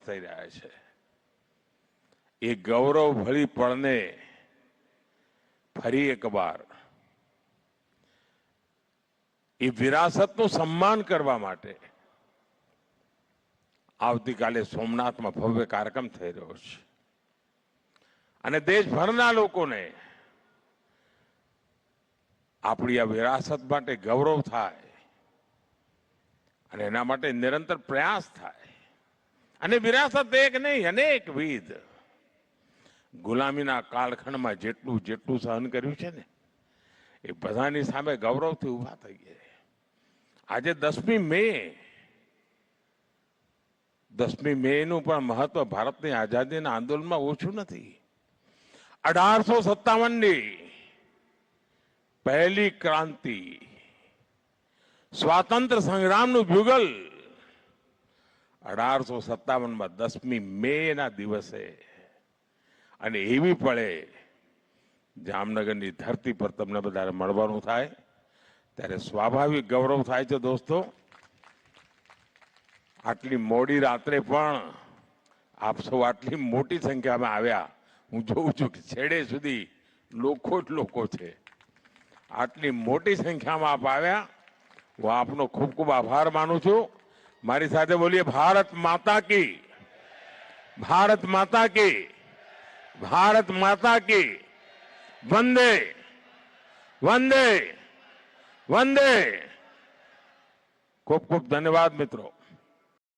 થઈ રહ્યા છે એ ગૌરવ ભરી પળને ફરી એકવાર એ વિરાસતનું સન્માન કરવા માટે આવતીકાલે સોમનાથમાં ભવ્ય કાર્યક્રમ થઈ રહ્યો છે અને દેશભરના લોકોને આપણી આ વિરાસત માટે ગૌરવ થાય અને એના માટે નિરંતર પ્રયાસ થાય અને વિરાસત એક નહીં અનેકવિધ ગુલામીના કાળખંડમાં જેટલું જેટલું સહન કર્યું છે ને એ બધાની સામે ગૌરવથી ઉભા થઈ ગયા. આજે 10મી મે નું પણ મહત્વ ભારતની આઝાદીના આંદોલનમાં ઓછું નથી. 1857ની પહેલી ક્રાંતિ સ્વાતંત્ર્ય સંગ્રામનું યુગલ 1857માં 10મી મે ના દિવસે અને એવી પળે જામનગરની ધરતી પર તમને બધાને મળવાનું થાય ત્યારે સ્વાભાવિક ગૌરવ થાય છે. દોસ્તો, આટલી મોડી રાત્રે પણ આપ સૌ આટલી મોટી સંખ્યામાં આવ્યા. હું જોઉં છું કે છેડે સુધી લોકો જ લોકો છે. આટલી મોટી સંખ્યામાં આપ આવ્યા, હું આપનો ખૂબ ખૂબ આભાર માનું છું. મારી સાથે બોલીએ ભારત માતા કી, ભારત માતા કી, ભારત માતા કી. વંદે વંદે વંદે. ખૂબ ખૂબ ધન્યવાદ મિત્રો.